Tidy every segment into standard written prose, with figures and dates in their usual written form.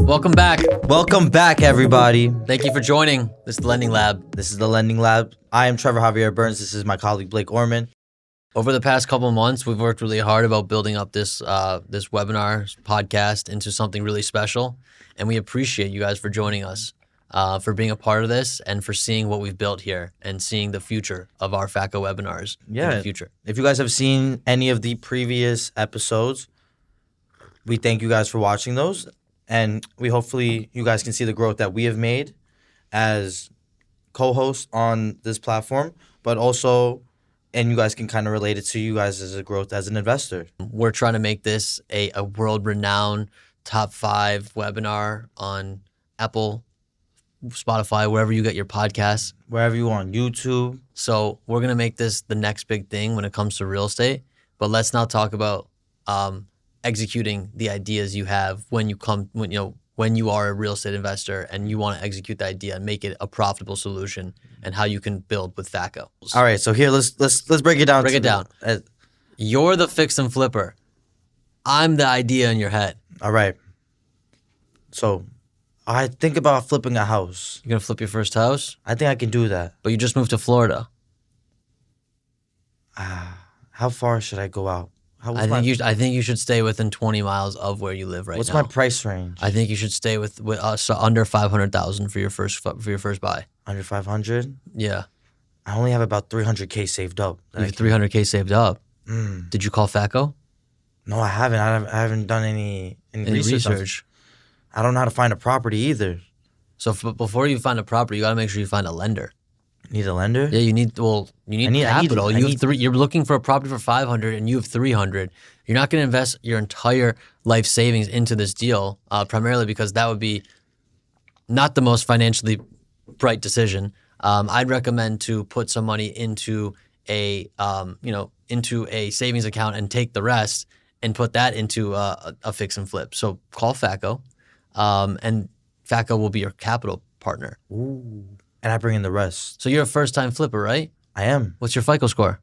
Welcome back. Welcome back, everybody. Thank you for joining. This is the Lending Lab. This is the Lending Lab. I am Trevor Javier Burns. This is my colleague, Blake Orman. Over the past couple of months, we've worked really hard about building up this this webinar podcast into something really special. And we appreciate you guys for joining us, for being a part of this, and for seeing what we've built here and seeing the future of our FICO webinars in the future. If you guys have seen any of the previous episodes, we thank you guys for watching those. And we hopefully you guys can see the growth that we have made as co-hosts on this platform, but also, and you guys can kind of relate it to you guys as a growth as an investor. We're trying to make this a world-renowned top 5 webinar on Apple, Spotify, wherever you get your podcasts. Wherever you want, YouTube. So we're going to make this the next big thing when it comes to real estate. But let's not talk about executing the ideas you have when you are a real estate investor and you want to execute the idea and make it a profitable solution, and how you can build with FICO. All right, so here let's break it down. Break it down. You're the fix and flipper. I'm the idea in your head. All right. So I think about flipping a house. You're gonna flip your first house, I think I can do that. but you just moved to Florida. How far should I go out? I think you should stay within 20 miles of where you live right now. What's my price range? I think you should stay with us under 500,000 for your first buy. Under 500? Yeah, I only have about 300K saved up. you have 300K saved up. Did you call FICO? No, I haven't. I haven't done any research. I don't know how to find a property either. So before you find a property, you gotta make sure you find a lender. Need a lender? Yeah, you need capital. You're looking for a property for 500 and you have 300. You're not gonna invest your entire life savings into this deal, primarily because that would be not the most financially bright decision. I'd recommend to put some money into a savings account and take the rest and put that into a fix and flip. So call FICO, and FICO will be your capital partner. Ooh. And I bring in the rest. So you're a first-time flipper, right? I am. What's your FICO score?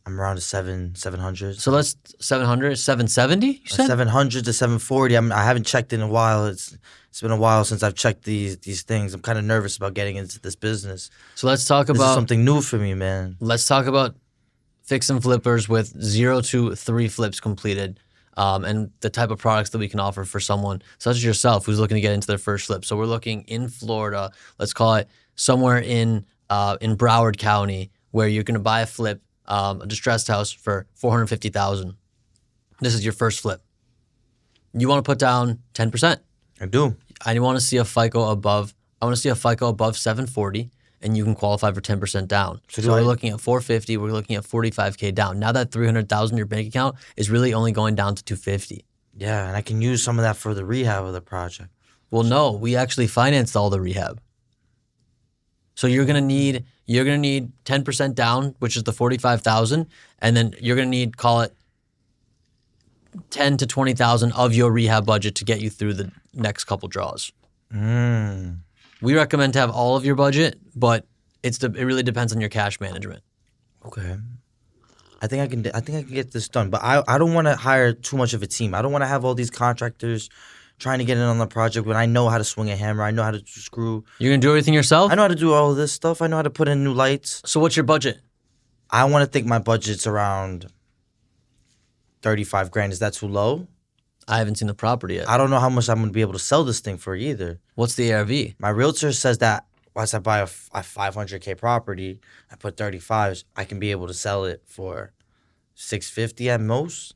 I'm around a 700. So that's 700, 770, you said? 700 to 740. I haven't checked in a while. It's been a while since I've checked these things. I'm kind of nervous about getting into this business. So let's talk This is about something new for me, man. let's talk about fix and flippers with 0 to 3 flips completed, and the type of products that we can offer for someone such as yourself who's looking to get into their first flip. So we're looking in Florida. Let's call it somewhere in Broward County, where you're going to buy a flip, a distressed house for $450,000. This is your first flip. You want to put down 10%. I do. I want to see a FICO above. I want to see a FICO above 740, and you can qualify for 10% down. So we're looking at 450. We're looking at 45K down. Now that 300,000 in your bank account is really only going down to 250. Yeah, and I can use some of that for the rehab of the project. Well, no, we actually financed all the rehab. So you're gonna need 10% down, which is the 45,000, and then you're gonna need, call it 10 to 20,000 of your rehab budget to get you through the next couple draws. We recommend to have all of your budget, but it really depends on your cash management. Okay. I think I can get this done, but I don't want to hire too much of a team. I don't want to have all these contractors trying to get in on the project when I know how to swing a hammer. I know how to screw. You're gonna do everything yourself? I know how to do all of this stuff. I know how to put in new lights. So what's your budget? I want to think my budget's around 35 grand. Is that too low? I haven't seen the property yet. I don't know how much I'm going to be able to sell this thing for either. What's the ARV? My realtor says that once I buy a 500K property, I put 35s, I can be able to sell it for 650 at most.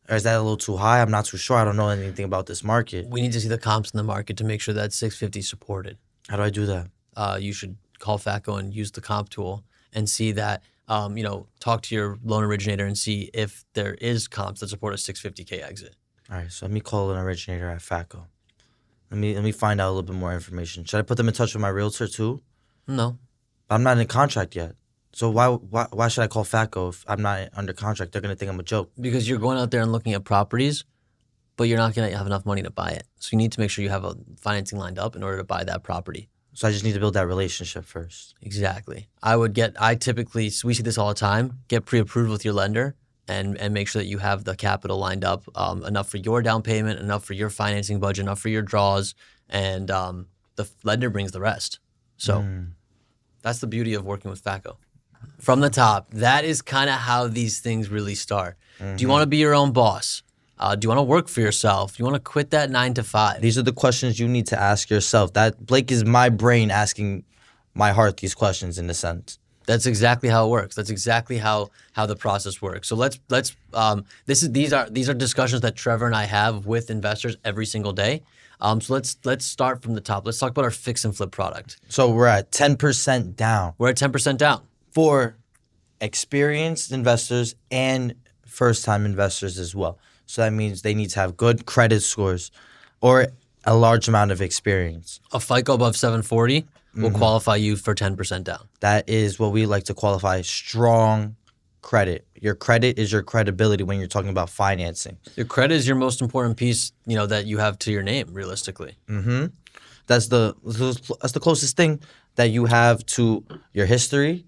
Or is that a little too high? I'm not too sure. I don't know anything about this market. We need to see the comps in the market to make sure that 650 is supported. How do I do that? You should call FICO and use the comp tool and see that, talk to your loan originator and see if there is comps that support a 650K exit. All right, so let me call an originator at FICO. Let me find out a little bit more information. Should I put them in touch with my realtor too? No. I'm not in contract yet. So why should I call FICO if I'm not under contract? They're going to think I'm a joke. Because you're going out there and looking at properties, but you're not going to have enough money to buy it. So you need to make sure you have a financing lined up in order to buy that property. So I just need to build that relationship first. Exactly. We see this all the time, get pre-approved with your lender, and make sure that you have the capital lined up, enough for your down payment, enough for your financing budget, enough for your draws, and the lender brings the rest. So that's the beauty of working with FICO. From the top, that is kind of how these things really start. Do you want to be your own boss? Do you want to work for yourself? Do you want to quit that 9 to 5? These are the questions you need to ask yourself. That Blake is my brain asking my heart these questions in a sense. That's exactly how it works. That's exactly how the process works. So these are discussions that Trevor and I have with investors every single day. So let's start from the top. Let's talk about our fix and flip product. So we're at 10% down. We're at 10% down For experienced investors and first-time investors as well. So that means they need to have good credit scores or a large amount of experience. A FICO above 740 will qualify you for 10% down. That is what we like to qualify strong credit. Your credit is your credibility when you're talking about financing. Your credit is your most important piece, that you have to your name, realistically. That's the closest thing that you have to your history.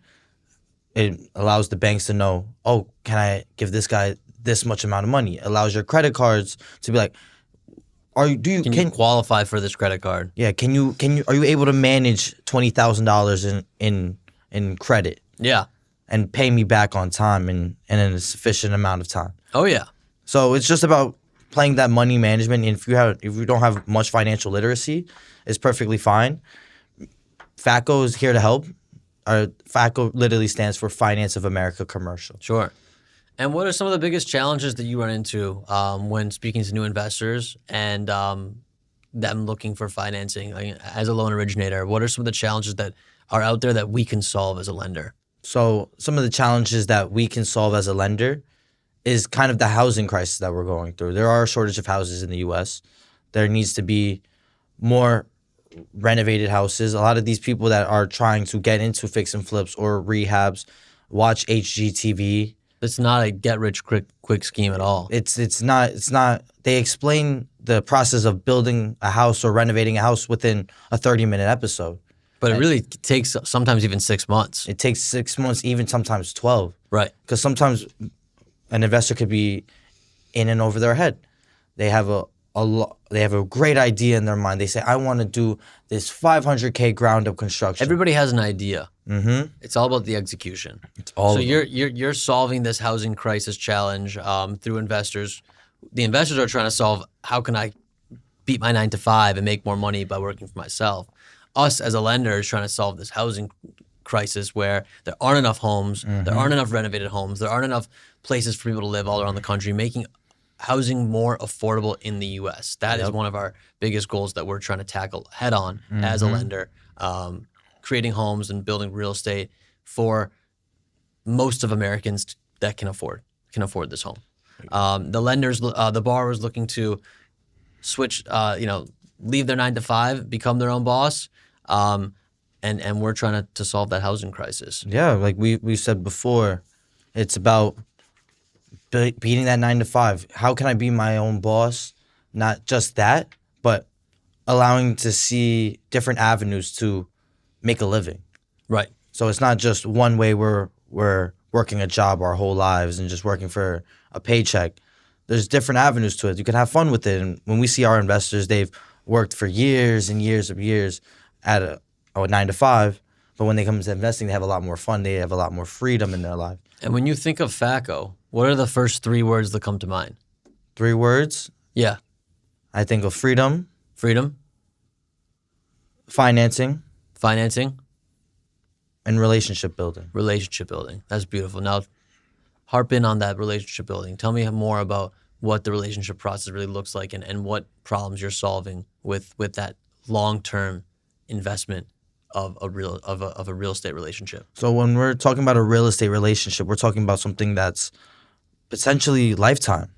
It allows the banks to know, oh, can I give this guy this much amount of money? It allows your credit cards to be like, can you qualify for this credit card? Yeah, are you able to manage $20,000 in credit? Yeah. And pay me back on time and in a sufficient amount of time. Oh yeah. So it's just about playing that money management. And if you don't have much financial literacy, it's perfectly fine. FICO is here to help. FICO literally stands for Finance of America Commercial. Sure. And what are some of the biggest challenges that you run into when speaking to new investors and them looking for financing? Like, as a loan originator, what are some of the challenges that are out there that we can solve as a lender? So some of the challenges that we can solve as a lender is kind of the housing crisis that we're going through. There are a shortage of houses in the U.S. There needs to be more renovated houses. A lot of these people that are trying to get into fix and flips or rehabs watch HGTV. It's not a get-rich-quick scheme at all. It's not. They explain the process of building a house or renovating a house within a 30-minute episode. But it really takes sometimes even 6 months. It takes 6 months, even sometimes 12. Right. Because sometimes an investor could be in and over their head. They have a great idea in their mind. They say, I want to do this $500K ground up construction. Everybody has an idea. Mm-hmm. It's all about the execution. So you're solving this housing crisis challenge through investors. The investors are trying to solve, how can I beat my 9 to 5 and make more money by working for myself? Us as a lender is trying to solve this housing crisis where there aren't enough homes, there aren't enough renovated homes, there aren't enough places for people to live all around the country, making housing more affordable in the U.S. That is one of our biggest goals that we're trying to tackle head on as a lender, creating homes and building real estate for most of Americans that can afford this home. The borrowers looking to switch, leave their 9 to 5, become their own boss, and we're trying to solve that housing crisis. Yeah, like we said before, it's about beating that 9 to 5. How can I be my own boss? Not just that, but allowing to see different avenues to make a living. Right. So it's not just one way we're working a job our whole lives and just working for a paycheck. There's different avenues to it. You can have fun with it. And when we see our investors, they've worked for years and years at a 9 to 5. But when they come to investing, they have a lot more fun. They have a lot more freedom in their life. And when you think of FICO, what are the first 3 words that come to mind? 3 words? Yeah. I think of freedom. Freedom. Financing. Financing. And relationship building. Relationship building. That's beautiful. Now, harp in on that relationship building. Tell me more about what the relationship process really looks like and what problems you're solving with that long-term investment of a real estate relationship. So when we're talking about a real estate relationship, we're talking about something that's potentially lifetime.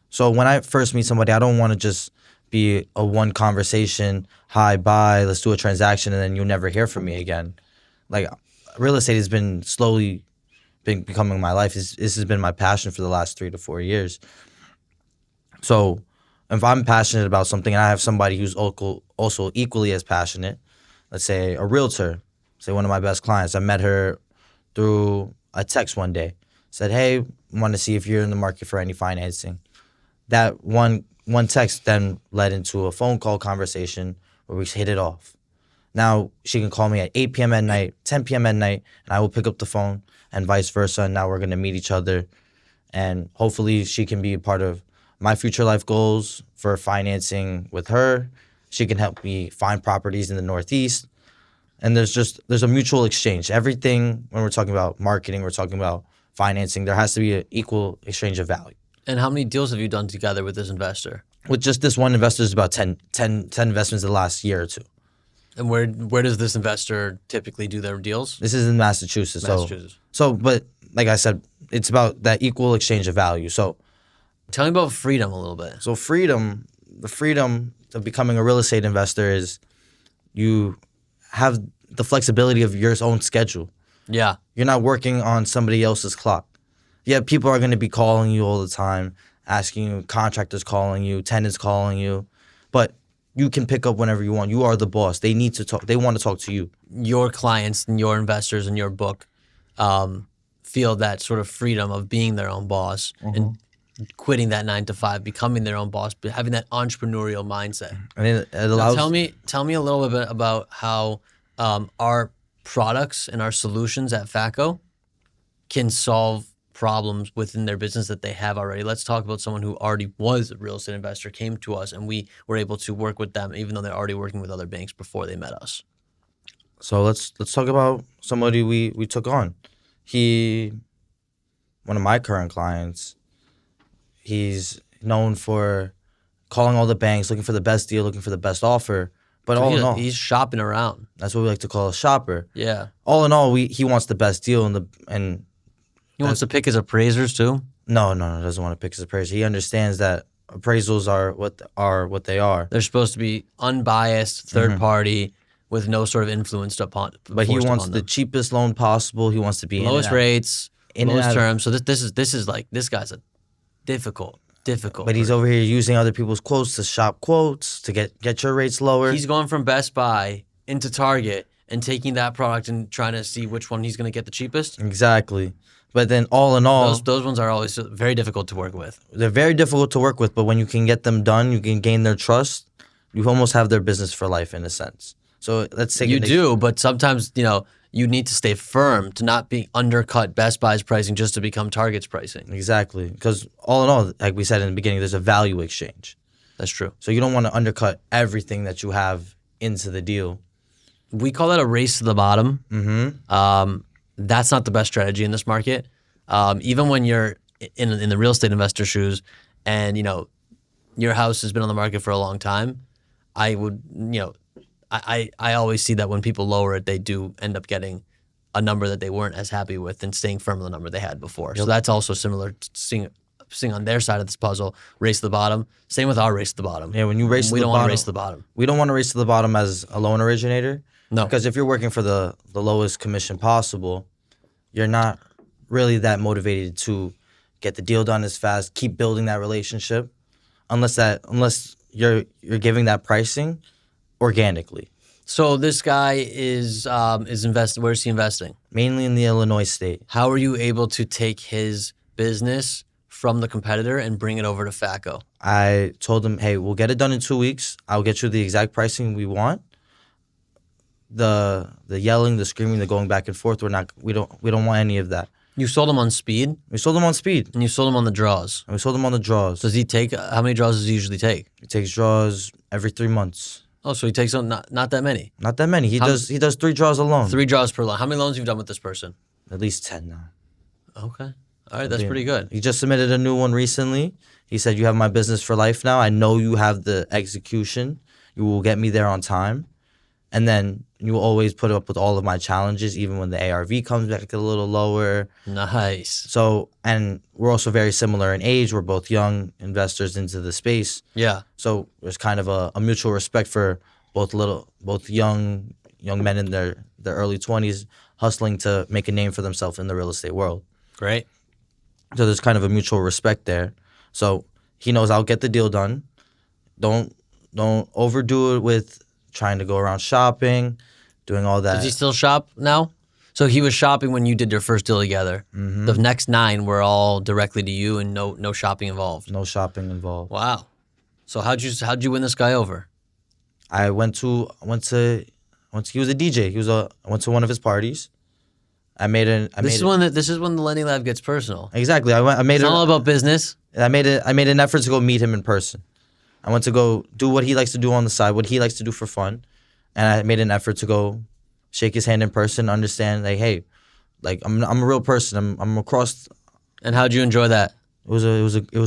So when I first meet somebody, I don't want to just be a one conversation, hi, bye, let's do a transaction, and then you'll never hear from me again. Like, real estate has been slowly becoming my life. This has been my passion for the last 3 to 4 years. So if I'm passionate about something and I have somebody who's also equally as passionate, let's say a realtor, say one of my best clients, I met her through a text one day, said, hey, want to see if you're in the market for any financing. That one text then led into a phone call conversation where we hit it off. Now she can call me at 8 p.m. at night, 10 p.m. at night, and I will pick up the phone, and vice versa. And now we're going to meet each other, and hopefully she can be a part of my future life goals for financing with her. She can help me find properties in the Northeast. And there's a mutual exchange. Everything, when we're talking about marketing, we're talking about financing, there has to be an equal exchange of value. And how many deals have you done together with this investor? With just this one investor, is about 10 investments in the last year or two. And where does this investor typically do their deals? This is in Massachusetts. But like I said, it's about that equal exchange of value. So tell me about freedom a little bit. So the freedom of becoming a real estate investor is you have the flexibility of your own schedule. Yeah. You're not working on somebody else's clock. Yeah, people are going to be calling you all the time, asking you, contractors calling you, tenants calling you, but you can pick up whenever you want. You are the boss. They need to talk. They want to talk to you. Your clients and your investors in your book feel that sort of freedom of being their own boss and quitting that 9 to 5, becoming their own boss, but having that entrepreneurial mindset. And it allows. Now tell me a little bit about how our products and our solutions at FICO can solve problems within their business that they have already. Let's talk about someone who already was a real estate investor, came to us, and we were able to work with them, even though they're already working with other banks before they met us. So let's talk about somebody we took on. One of my current clients, he's known for calling all the banks, looking for the best deal, looking for the best offer. But all in all, he's shopping around. That's what we like to call a shopper. Yeah. All in all, he wants the best deal and he wants to pick his appraisers too? No, doesn't want to pick his appraisers. He understands that appraisals are what they are. They're supposed to be unbiased, third party, with no sort of influence upon. But he wants the cheapest loan possible. He wants to be lowest rates, lowest terms. So this is like, this guy's a difficult. But he's over here using other people's quotes to shop quotes to get your rates lower. He's going from Best Buy into Target and taking that product and trying to see which one he's going to get the cheapest. Exactly. But then all in all, those ones are always very difficult to work with. They're very difficult to work with, but when you can get them done, you can gain their trust. You almost have their business for life in a sense. So let's take but sometimes you need to stay firm to not be undercut Best Buy's pricing just to become Target's pricing. Exactly, because all in all, like we said in the beginning, there's a value exchange. That's true. So you don't want to undercut everything that you have into the deal. We call that a race to the bottom. Mm-hmm. That's not the best strategy in this market. Even when you're in the real estate investor shoes, and your house has been on the market for a long time, I would I always see that when people lower it, they do end up getting a number that they weren't as happy with and staying firm on the number they had before. Yep. So that's also similar to seeing on their side of this puzzle, race to the bottom. Same with our race to the bottom. Yeah, when you race to the bottom. We don't want to race to the bottom. We don't want to race to the bottom as a loan originator. No. Because if you're working for the lowest commission possible, you're not really that motivated to get the deal done as fast, keep building that relationship, unless you're giving that pricing organically. So this guy is investing. Where is he investing? Mainly in the Illinois state. How are you able to take his business from the competitor and bring it over to FICO? I told him, hey, we'll get it done in 2 weeks. I'll get you the exact pricing we want. The yelling, the screaming, the going back and forth, we don't want any of that. You sold him on speed? We sold him on speed. And you sold him on the draws? And we sold him on the draws. Does he take, how many draws does he usually take? He takes draws every 3 months. Oh, so he takes on not that many? Not that many. He does 3 draws alone. 3 draws per loan. How many loans have you done with this person? At least 10 now. Okay. All right, that's pretty good. He just submitted a new one recently. He said, you have my business for life now. I know you have the execution. You will get me there on time. And then you will always put up with all of my challenges, even when the ARV comes back a little lower. Nice. So, and we're also very similar in age. We're both young investors into the space. Yeah. So there's kind of a mutual respect for both young men in their early 20s hustling to make a name for themselves in the real estate world. Great. So there's kind of a mutual respect there. So he knows I'll get the deal done. Don't overdo it with trying to go around shopping, doing all that. Does he still shop now? So he was shopping when you did your first deal together. Mm-hmm. The next 9 were all directly to you and no shopping involved. No shopping involved. Wow. So how'd you win this guy over? I went to he was a DJ. I went to one of his parties. This is when the Lending Lab gets personal. Exactly. It's all about business. I made an effort to go meet him in person. I went to go do what he likes to do on the side, what he likes to do for fun, and I made an effort to go shake his hand in person, understand like, hey, like I'm a real person. I'm across. And how'd you enjoy that? It was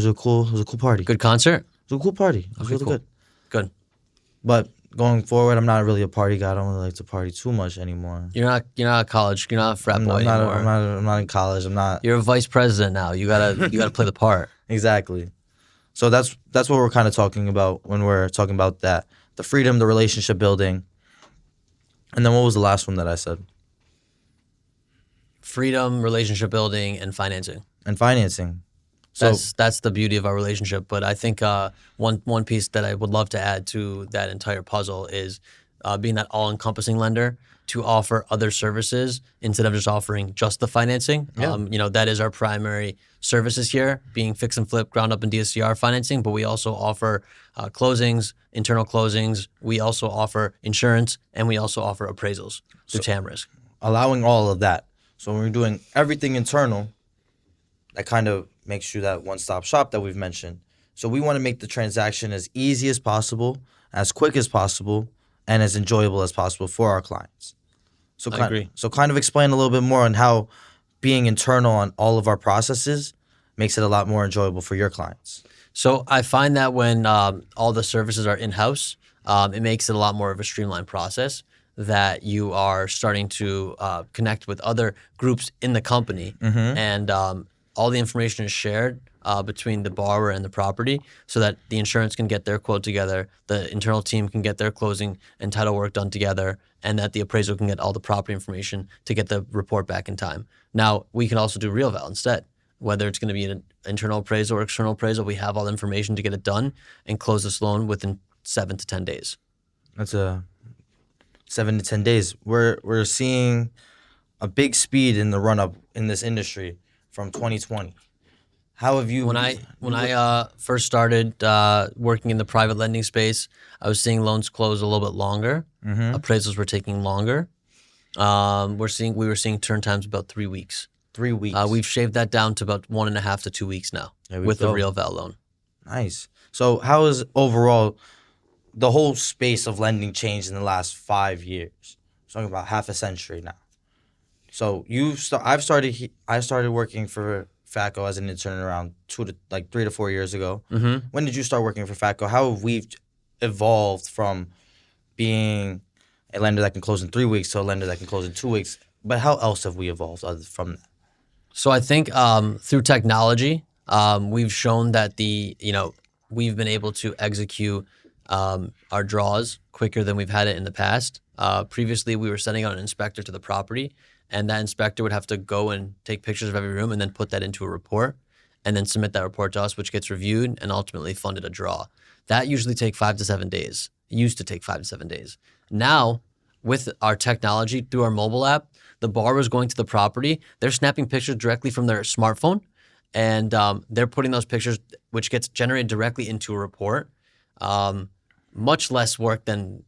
a cool party. Good concert? It was a cool party. It was really cool. good. Good. But going forward, I'm not really a party guy. I don't really like to party too much anymore. You're not at college. You're not a frat boy anymore. I'm not in college. I'm not. You're a vice president now. You gotta play the part. Exactly. So that's what we're kind of talking about when we're talking about that. The freedom, the relationship building. And then what was the last one that I said? Freedom, relationship building, and financing. And financing. So That's the beauty of our relationship. But I think one piece that I would love to add to that entire puzzle is being that all-encompassing lender to offer other services instead of just offering just the financing. Yeah. That is our primary services here, being fix and flip, ground up and DSCR financing. But we also offer closings, internal closings. We also offer insurance, and we also offer appraisals through TAMRISC. allowing all of that. So when we're doing everything internal, that kind of makes you that one-stop shop that we've mentioned. So we want to make the transaction as easy as possible, as quick as possible, and as enjoyable as possible for our clients. So I agree. So kind of explain a little bit more on how being internal on all of our processes makes it a lot more enjoyable for your clients. So I find that when all the services are in-house, it makes it a lot more of a streamlined process, that you are starting to connect with other groups in the company, and all the information is shared between the borrower and the property, so that the insurance can get their quote together, the internal team can get their closing and title work done together, and that the appraisal can get all the property information to get the report back in time. Now, we can also do RealVal instead. Whether it's going to be an internal appraisal or external appraisal, we have all the information to get it done and close this loan within 7 to 10 days. That's 7 to 10 days. We're seeing a big speed in the run-up in this industry from 2020. How have you? When I first started working in the private lending space, I was seeing loans close a little bit longer. Appraisals were taking longer. We were seeing turn times about 3 weeks. 3 weeks. We've shaved that down to about 1.5 to 2 weeks now with the RealVal loan. Nice. So how has overall the whole space of lending changed in the last 5 years? We're talking about half a century now. So I started working for FICO as an intern around 3 to 4 years ago. When did you start working for FICO? How have we evolved from being a lender that can close in 3 weeks to a lender that can close in 2 weeks? But how else have we evolved other from that? So I think through technology, we've shown that we've been able to execute our draws quicker than we've had it in the past. Previously, we were sending out an inspector to the property, and that inspector would have to go and take pictures of every room and then put that into a report and then submit that report to us, which gets reviewed and ultimately funded a draw. That usually takes 5 to 7 days. It used to take 5 to 7 days. Now, with our technology through our mobile app, the borrower's going to the property, they're snapping pictures directly from their smartphone, and they're putting those pictures, which gets generated directly into a report. Much less work than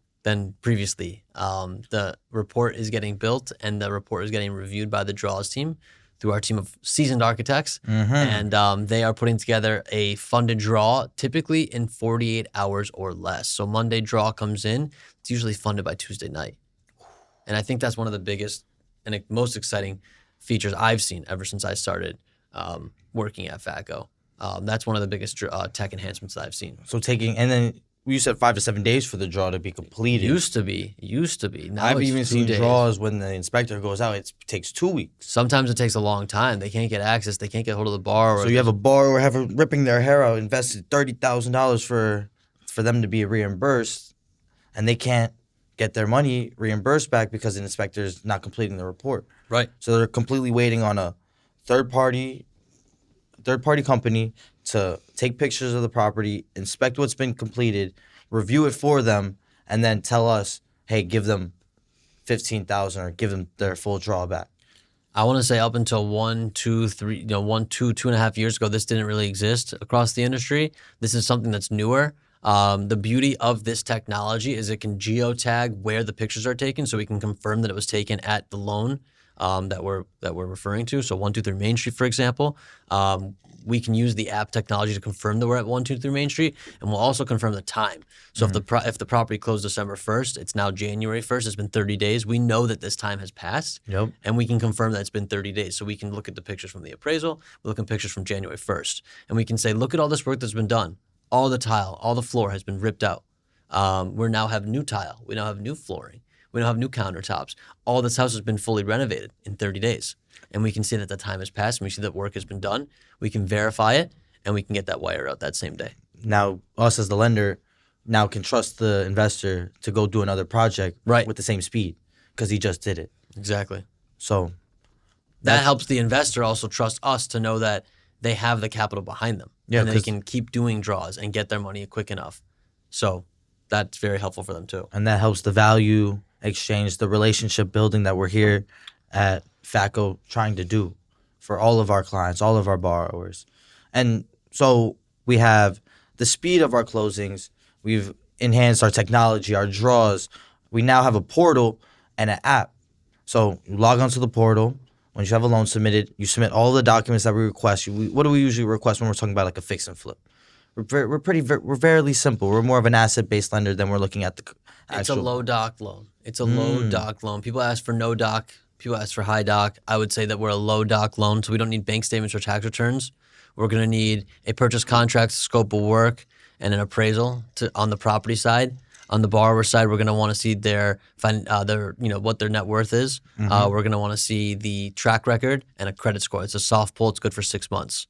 previously. The report is getting built, and the report is getting reviewed by the draws team through our team of seasoned architects, and they are putting together a funded draw typically in 48 hours or less. So Monday draw comes in, it's usually funded by Tuesday night. And I think that's one of the biggest and most exciting features I've seen ever since I started working at FICO. That's one of the biggest tech enhancements that I've seen. So and then you said 5 to 7 days for the draw to be completed. Used to be. Now I've it's even 2 seen days. draws when the inspector goes out, it takes 2 weeks. Sometimes it takes a long time. They can't get access. They can't get hold of the borrower. So you have a borrower ripping their hair out, invested $30,000 for them to be reimbursed, and they can't get their money reimbursed back because the inspector is not completing the report. Right. So they're completely waiting on a third party company to take pictures of the property, inspect what's been completed, review it for them, and then tell us, hey, give them $15,000 or give them their full drawback. I want to say up until 1, 2, 3, 2.5 years ago, this didn't really exist across the industry. This is something that's newer. The beauty of this technology is it can geotag where the pictures are taken, so we can confirm that it was taken at the loan that we're referring to. So 123 Main Street, for example, we can use the app technology to confirm that we're at 123 Main Street, and we'll also confirm the time. So if the property closed December 1st, it's now January 1st. It's been 30 days. We know that this time has passed, and we can confirm that it's been 30 days. So we can look at the pictures from the appraisal, we look at pictures from January 1st, and we can say, look at all this work that's been done. All the tile, all the floor has been ripped out. We now have new tile. We now have new flooring. We now have new countertops. All this house has been fully renovated in 30 days. And we can see that the time has passed and we see that work has been done. We can verify it and we can get that wire out that same day. Now, us as the lender now can trust the investor to go do another project with the same speed because he just did it. Exactly. So that helps the investor also trust us to know that they have the capital behind them. Yeah, and they can keep doing draws and get their money quick enough. So that's very helpful for them too. And that helps the value exchange, the relationship building that we're here at FICO trying to do for all of our clients, all of our borrowers. And so we have the speed of our closings. We've enhanced our technology, our draws. We now have a portal and an app. So you log onto the portal. Once you have a loan submitted, you submit all the documents that we request. What do we usually request when we're talking about like a fix and flip? We're fairly simple. We're more of an asset-based lender than we're looking at the actual. It's a low doc loan. It's a low doc loan. People ask for no doc. People ask for high doc. I would say that we're a low doc loan, so we don't need bank statements or tax returns. We're going to need a purchase contract, scope of work, and an appraisal on the property side. On the borrower side, we're going to want to see their what their net worth is. We're going to want to see the track record and a credit score. It's a soft pull. It's good for 6 months.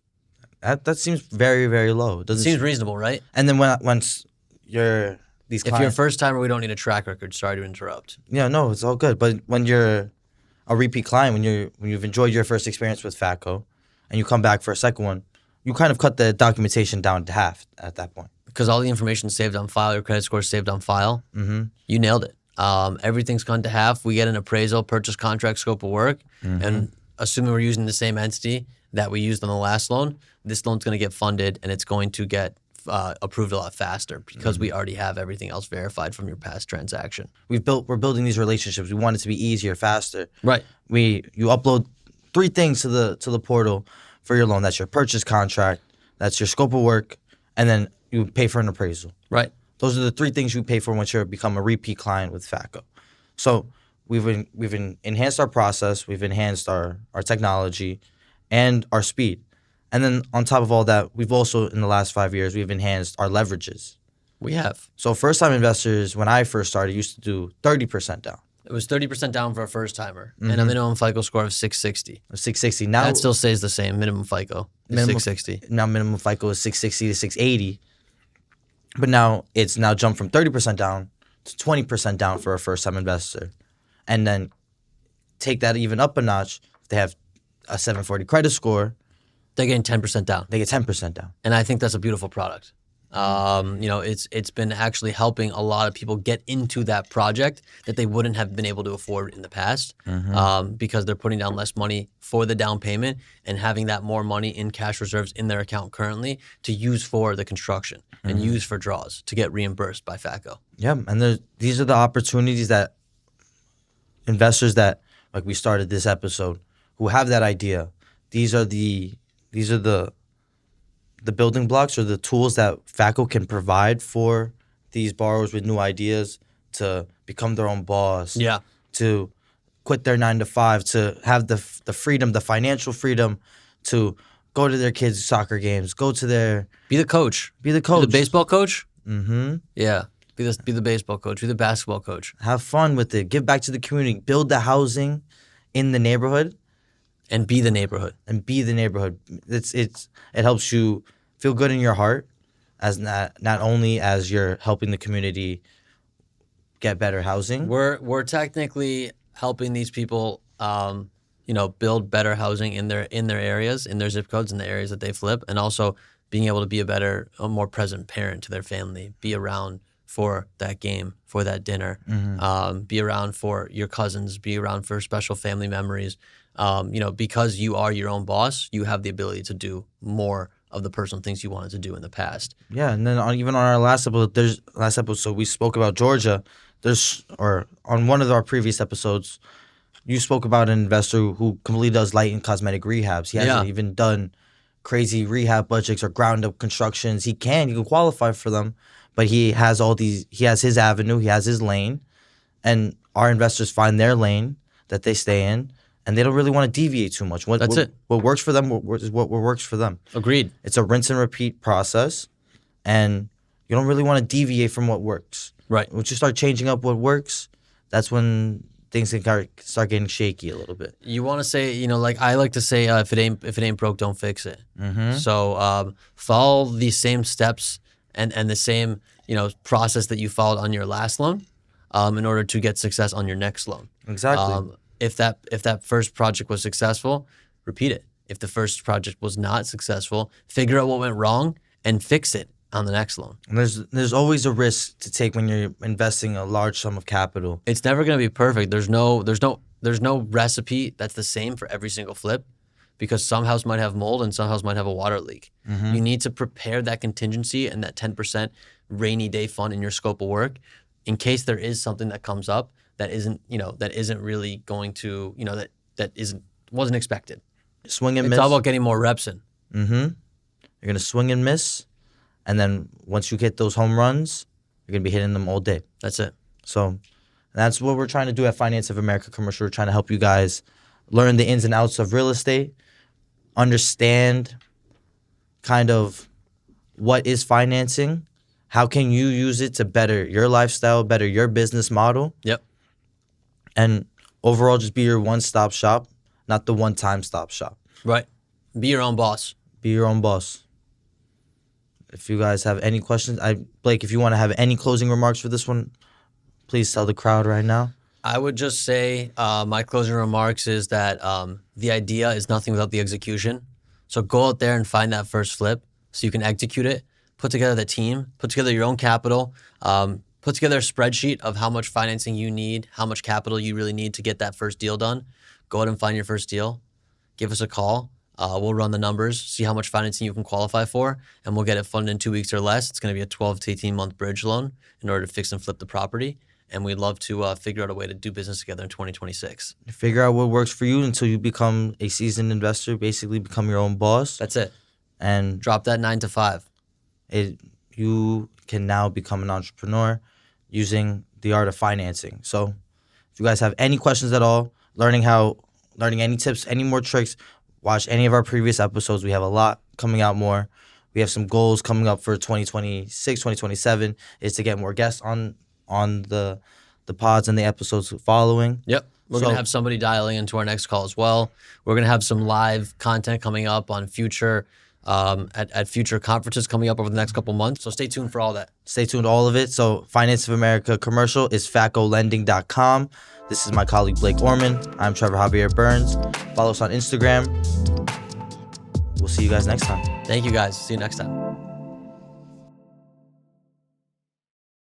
That seems very, very low. It seems reasonable, right? And then once you're these clients, if you're a first timer, we don't need a track record. Sorry to interrupt. Yeah, no, it's all good. But when you're a repeat client, when you've enjoyed your first experience with FICO, and you come back for a second one, you kind of cut the documentation down to half at that point. Because all the information is saved on file, your credit score is saved on file. You nailed it. Everything's cut to half. We get an appraisal, purchase contract, scope of work, and assuming we're using the same entity that we used on the last loan, this loan's going to get funded and it's going to get approved a lot faster because we already have everything else verified from your past transaction. We're building these relationships. We want it to be easier, faster. Right. You upload 3 things to the portal for your loan. That's your purchase contract, that's your scope of work, and then you pay for an appraisal. Right. Those are the 3 things you pay for once you become a repeat client with FICO. So we've enhanced our process, we've enhanced our technology, and our speed. And then on top of all that, we've also, in the last 5 years, we've enhanced our leverages. We have. So first-time investors, when I first started, used to do 30% down. It was 30% down for a first-timer and a minimum FICO score of 660. 660. Now that still stays the same. Minimum FICO is 660. Now minimum FICO is 660 to 680. But now it's jumped from 30% down to 20% down for a first-time investor. And then take that even up a notch. If they have a 740 credit score, they're getting 10% down. They get 10% down. And I think that's a beautiful product. It's been actually helping a lot of people get into that project that they wouldn't have been able to afford in the past because they're putting down less money for the down payment and having that more money in cash reserves in their account currently to use for the construction and use for draws to get reimbursed by FICO. Yeah, and these are the opportunities that investors that, like we started this episode, who have that idea. These are the building blocks or the tools that FICO can provide for these borrowers with new ideas to become their own boss. Yeah. To quit their 9 to 5, to have the freedom, the financial freedom to go to their kids' soccer games, be the coach. Be the coach. Be the baseball coach? Mm-hmm. Yeah. Be the baseball coach. Be the basketball coach. Have fun with it. Give back to the community. Build the housing in the neighborhood. And be the neighborhood. It helps you feel good in your heart, as not only as you're helping the community get better housing. We're technically helping these people, build better housing in their areas, in their zip codes, in the areas that they flip, and also being able to be a more present parent to their family, be around for that game, for that dinner, be around for your cousins, be around for special family memories. because you are your own boss, you have the ability to do more of the personal things you wanted to do in the past. Yeah, and then even on our last episode, we spoke about Georgia. Or on one of our previous episodes, you spoke about an investor who completely does light and cosmetic rehabs. He hasn't even done crazy rehab budgets or ground up constructions. He can qualify for them, but he has his avenue, he has his lane, and our investors find their lane that they stay in. And they don't really want to deviate too much. What works for them is what works for them. Agreed. It's a rinse and repeat process, and you don't really want to deviate from what works. Right. Once you start changing up what works, that's when things can start getting shaky a little bit. You want to say, like I like to say, if it ain't broke, don't fix it. Mm-hmm. So follow the same steps and the same process that you followed on your last loan, in order to get success on your next loan. Exactly. If that first project was successful, repeat it. If the first project was not successful, figure out what went wrong and fix it on the next loan. And there's always a risk to take when you're investing a large sum of capital. It's never going to be perfect. There's no recipe that's the same for every single flip, because some house might have mold and some house might have a water leak. Mm-hmm. You need to prepare that contingency and that 10% rainy day fund in your scope of work in case there is something that comes up that isn't really going to, wasn't expected. Swing and miss. It's all about getting more reps in. Mm-hmm. You're going to swing and miss. And then once you hit those home runs, you're going to be hitting them all day. That's it. So that's what we're trying to do at Finance of America Commercial. We're trying to help you guys learn the ins and outs of real estate, understand kind of what is financing, how can you use it to better your lifestyle, better your business model. Yep. And overall, just be your one-stop shop, not the one-time stop shop. Right. Be your own boss. Be your own boss. If you guys have any questions, Blake, if you want to have any closing remarks for this one, please tell the crowd right now. I would just say my closing remarks is that the idea is nothing without the execution. So go out there and find that first flip so you can execute it. Put together the team. Put together your own capital. Put together a spreadsheet of how much financing you need, how much capital you really need to get that first deal done. Go out and find your first deal. Give us a call. We'll run the numbers, see how much financing you can qualify for, and we'll get it funded in 2 weeks or less. It's going to be a 12 to 18-month bridge loan in order to fix and flip the property. And we'd love to figure out a way to do business together in 2026. Figure out what works for you until you become a seasoned investor, basically become your own boss. That's it. And drop that 9 to 5. You can now become an entrepreneur using the art of financing. So if you guys have any questions at all, learning any tips, any more tricks, watch any of our previous episodes. We have a lot coming out more. We have some goals coming up for 2026, 2027 is to get more guests on the pods and the episodes following. Yep. We're going to have somebody dialing into our next call as well. We're going to have some live content coming up on future at future conferences coming up over the next couple months. So stay tuned for all that. Stay tuned to all of it. So Finance of America Commercial is FICOlending.com. This is my colleague Blake Orman. I'm Trevor Javier Burns. Follow us on Instagram. We'll see you guys next time. Thank you guys. See you next time.